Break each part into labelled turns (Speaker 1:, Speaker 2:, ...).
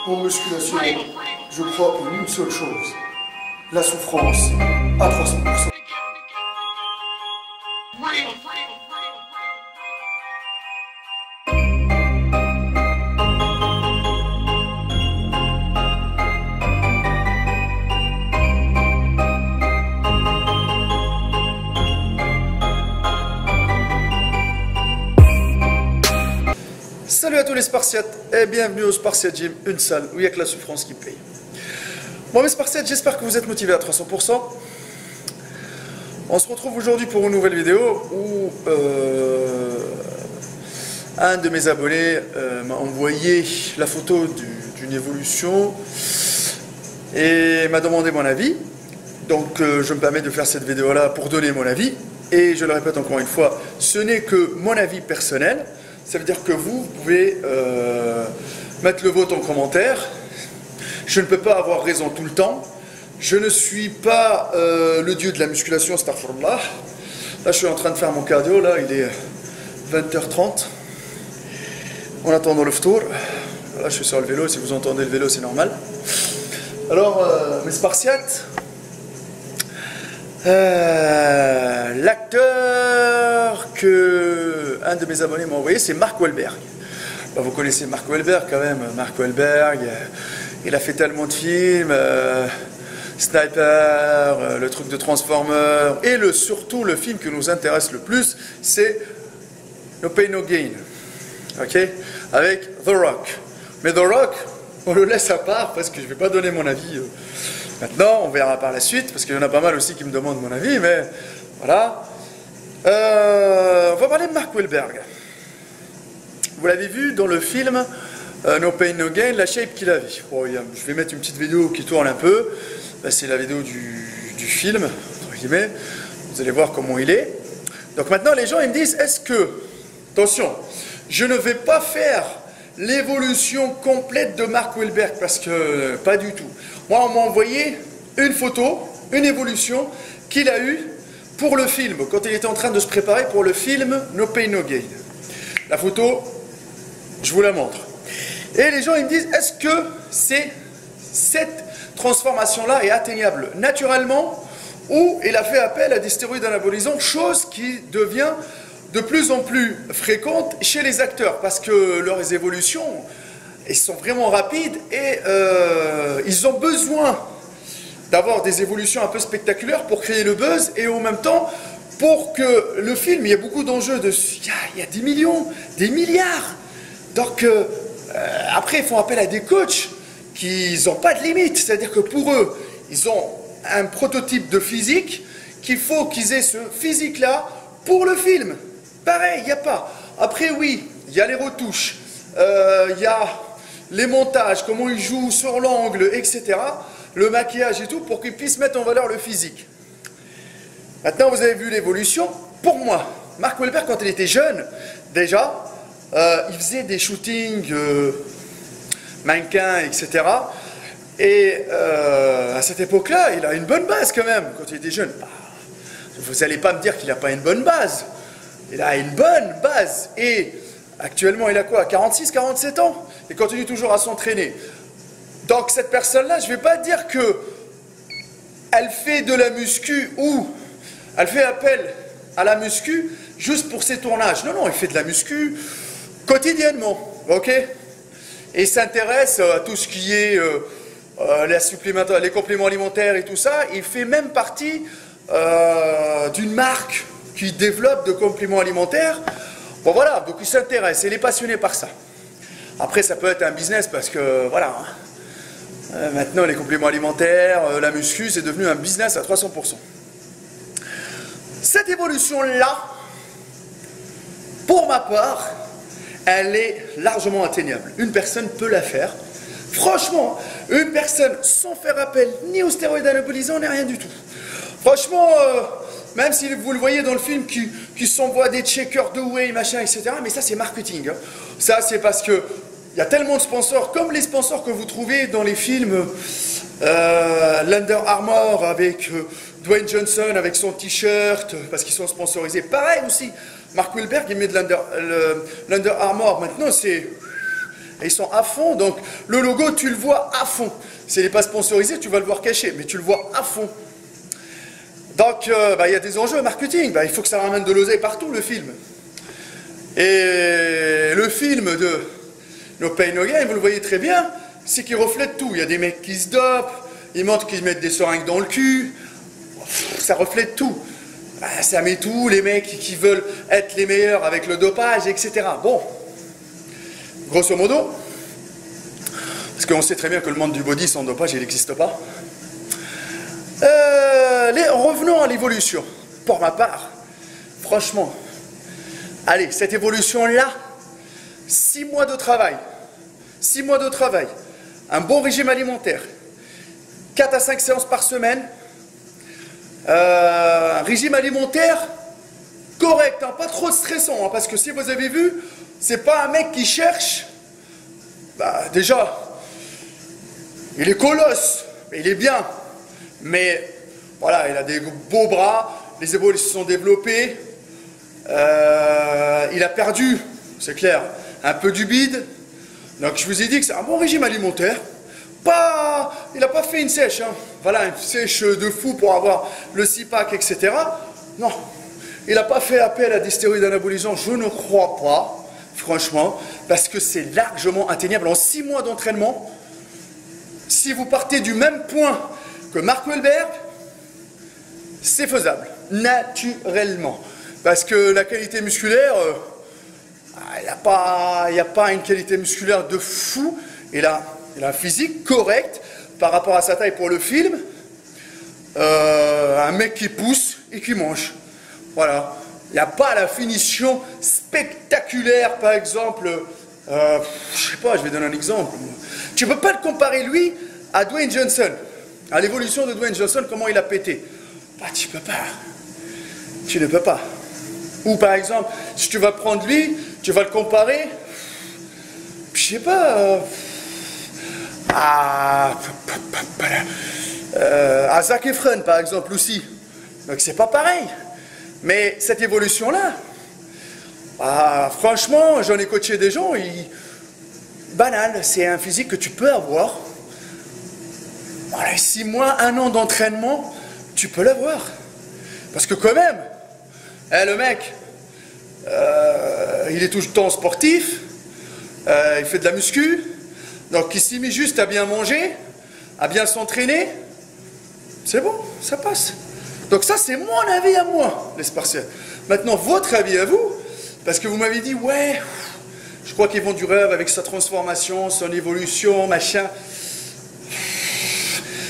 Speaker 1: En musculation, je crois en une seule chose, la souffrance à 300%. Salut à tous les Spartiates et bienvenue au Spartiate Gym, une salle où il n'y a que la souffrance qui paye. Bon mes Spartiates, j'espère que vous êtes motivés à 300%. On se retrouve aujourd'hui pour une nouvelle vidéo où un de mes abonnés m'a envoyé la photo d'une évolution et m'a demandé mon avis. Donc je me permets de faire cette vidéo là pour donner mon avis. Et je le répète encore une fois, ce n'est que mon avis personnel. Ça veut dire que vous pouvez mettre le vôtre en commentaire. Je ne peux pas avoir raison tout le temps. Je ne suis pas le dieu de la musculation, astaghfirullah. Là, je suis en train de faire mon cardio. Là, il est 20h30. En attendant le ftour. Là, je suis sur le vélo. Si vous entendez le vélo, c'est normal. Alors, mes Spartiates, l'acteur que un de mes abonnés m'a envoyé, c'est Mark Wahlberg. Bah, vous connaissez Mark Wahlberg quand même. Mark Wahlberg, il a fait tellement de films, Sniper, le truc de Transformers, et surtout le film qui nous intéresse le plus, c'est No Pain No Gain, ok, avec The Rock. Mais The Rock, on le laisse à part parce que je ne vais pas donner mon avis. Maintenant, on verra par la suite, parce qu'il y en a pas mal aussi qui me demandent mon avis, mais voilà. On va parler de Mark Wahlberg. Vous l'avez vu dans le film No Pain No Gain, la shape qu'il avait. Bon, je vais mettre une petite vidéo qui tourne un peu. C'est la vidéo du film, entre guillemets. Vous allez voir comment il est. Donc maintenant, les gens ils me disent, est-ce que, attention, je ne vais pas faire l'évolution complète de Mark Wahlberg, parce que pas du tout. Moi, on m'a envoyé une photo, une évolution qu'il a eue pour le film, quand il était en train de se préparer pour le film No Pain No Gain. La photo, je vous la montre. Et les gens ils me disent, est-ce que cette transformation-là est atteignable naturellement ou il a fait appel à des stéroïdes anabolisants, chose qui devient de plus en plus fréquente chez les acteurs, parce que leurs évolutions, elles sont vraiment rapides et ils ont besoin d'avoir des évolutions un peu spectaculaires pour créer le buzz et en même temps pour que le film, il y a beaucoup d'enjeux dessus, il y a 10 millions, des milliards. Donc après ils font appel à des coachs qui n'ont pas de limite, c'est-à-dire que pour eux, ils ont un prototype de physique qu'il faut qu'ils aient ce physique-là pour le film. Pareil, il n'y a pas. Après oui, il y a les retouches, il y a les montages, comment ils jouent sur l'angle, etc. Le maquillage et tout, pour qu'ils puissent mettre en valeur le physique. Maintenant, vous avez vu l'évolution. Pour moi, Mark Wahlberg, quand il était jeune, déjà, il faisait des shootings mannequins, etc. Et à cette époque-là, il a une bonne base quand même, quand il était jeune. Vous n'allez pas me dire qu'il n'a pas une bonne base. Il a une bonne base. Et actuellement, il a quoi? 46, 47 ans. Il continue toujours à s'entraîner. Donc cette personne-là, je ne vais pas dire qu'elle fait de la muscu ou elle fait appel à la muscu juste pour ses tournages. Non, non, elle fait de la muscu quotidiennement, ok? Et il s'intéresse à tout ce qui est les compléments alimentaires et tout ça. Il fait même partie d'une marque qui développe de compléments alimentaires. Bon voilà, donc il s'intéresse, il est passionné par ça. Après, ça peut être un business parce que, voilà, maintenant les compléments alimentaires, la muscu, c'est devenu un business à 300%. Cette évolution-là, pour ma part, elle est largement atteignable. Une personne peut la faire. Franchement, une personne sans faire appel ni aux stéroïdes anabolisants, ni rien du tout. Franchement, même si vous le voyez dans le film qui s'envoie des checkers de whey, machin, etc. Mais ça, c'est marketing. Hein. Ça, c'est parce que il y a tellement de sponsors, comme les sponsors que vous trouvez dans les films Under Armour avec Dwayne Johnson avec son t-shirt, parce qu'ils sont sponsorisés. Pareil aussi, Mark Wahlberg, il met de l'Under Armour. Maintenant, c'est Et ils sont à fond, donc le logo, tu le vois à fond. S'il n'est pas sponsorisé, tu vas le voir caché, mais tu le vois à fond. Donc, il y a des enjeux marketing. Il faut que ça ramène de l'oseille partout, le film. Et le film de No Pain No Gain, vous le voyez très bien, c'est qu'il reflète tout. Il y a des mecs qui se dopent, ils montrent qu'ils mettent des seringues dans le cul. Ça reflète tout. Ça met tout, les mecs qui veulent être les meilleurs avec le dopage, etc. Bon, grosso modo, parce qu'on sait très bien que le monde du body sans dopage, il n'existe pas. Revenons à l'évolution. Pour ma part, franchement, allez, cette évolution-là, 6 mois de travail, 6 mois de travail, un bon régime alimentaire, 4 à 5 séances par semaine, un régime alimentaire correct, hein, pas trop stressant, hein, parce que si vous avez vu, c'est pas un mec qui cherche, déjà, il est colosse, il est bien, mais voilà, il a des beaux bras, les épaules se sont développées, il a perdu, c'est clair, un peu du bide. Donc je vous ai dit que c'est un bon régime alimentaire. Il n'a pas fait une sèche, hein. Voilà, une sèche de fou pour avoir le 6-pack, etc. Non, il n'a pas fait appel à des stéroïdes anabolisants, je ne crois pas, franchement, parce que c'est largement atteignable en 6 mois d'entraînement. Si vous partez du même point que Mark Wahlberg, c'est faisable, naturellement. Parce que la qualité musculaire, il n'y a pas une qualité musculaire de fou. Il a un physique correct par rapport à sa taille pour le film. Un mec qui pousse et qui mange. Voilà. Il n'y a pas la finition spectaculaire, par exemple. Je sais pas, je vais donner un exemple. Tu ne peux pas le comparer, lui, à Dwayne Johnson. À l'évolution de Dwayne Johnson, comment il a pété. Tu peux pas. Tu ne peux pas. Ou par exemple, si tu vas prendre lui, tu vas le comparer, je sais pas, à Zac Efron par exemple aussi. Donc c'est pas pareil. Mais cette évolution-là, franchement, j'en ai coaché des gens, banal, c'est un physique que tu peux avoir. Voilà, 6 mois, 1 an d'entraînement, tu peux l'avoir. Parce que quand même, le mec, il est tout le temps sportif, il fait de la muscu, donc il s'y met juste à bien manger, à bien s'entraîner, c'est bon, ça passe. Donc ça, c'est mon avis à moi, les Spartiates. Maintenant, votre avis à vous, parce que vous m'avez dit, ouais, je crois qu'ils vont du rêve avec sa transformation, son évolution, machin.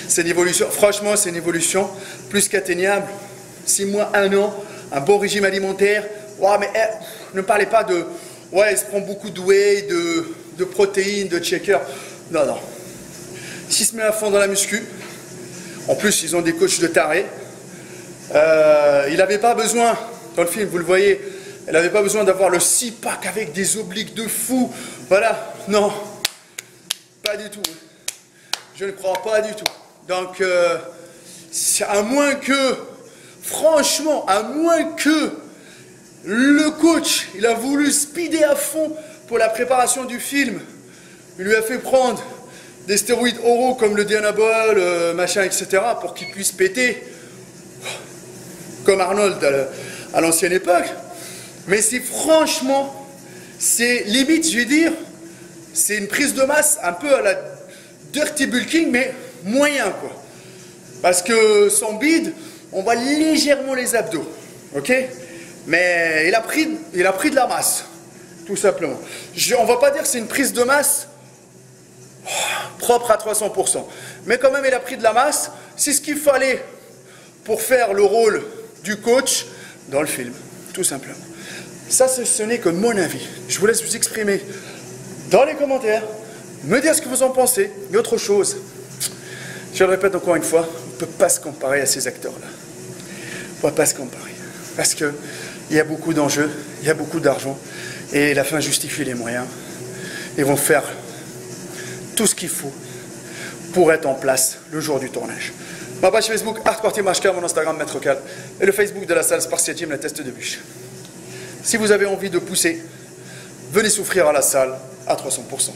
Speaker 1: C'est une évolution, franchement, c'est une évolution plus qu'atteignable. 6 mois, 1 an, un bon régime alimentaire. Ouais, mais ne parlez pas de, ouais, il se prend beaucoup de whey, de protéines, de checker. Non, non. S'il se met à fond dans la muscu, en plus, ils ont des coachs de tarés. Il n'avait pas besoin, dans le film, vous le voyez, il n'avait pas besoin d'avoir le 6-pack avec des obliques de fou. Voilà, non, pas du tout. Je ne crois pas du tout. Donc, à moins que, franchement, à moins que le coach, il a voulu speeder à fond pour la préparation du film, il lui a fait prendre des stéroïdes oraux comme le Dianabol, machin, etc., pour qu'il puisse péter, comme Arnold à l'ancienne époque. Mais c'est franchement, c'est limite, je vais dire, c'est une prise de masse un peu à la dirty bulking, mais moyen, quoi. Parce que son bide, on voit légèrement les abdos, ok? Mais il a pris de la masse, tout simplement. On ne va pas dire que c'est une prise de masse propre à 300%. Mais quand même, il a pris de la masse. C'est ce qu'il fallait pour faire le rôle du coach dans le film, tout simplement. Ça, ce n'est que mon avis. Je vous laisse vous exprimer dans les commentaires, me dire ce que vous en pensez. Et autre chose, je le répète encore une fois, on ne peut pas se comparer à ces acteurs-là. On ne peut pas se comparer. Parce qu'il y a beaucoup d'enjeux, il y a beaucoup d'argent, et la fin justifie les moyens. Ils vont faire tout ce qu'il faut pour être en place le jour du tournage. Ma page Facebook, Hardcore Team HK, mon Instagram, Maître Cal, et le Facebook de la salle Spartiate Gym, la test de bûche. Si vous avez envie de pousser, venez souffrir à la salle à 300%.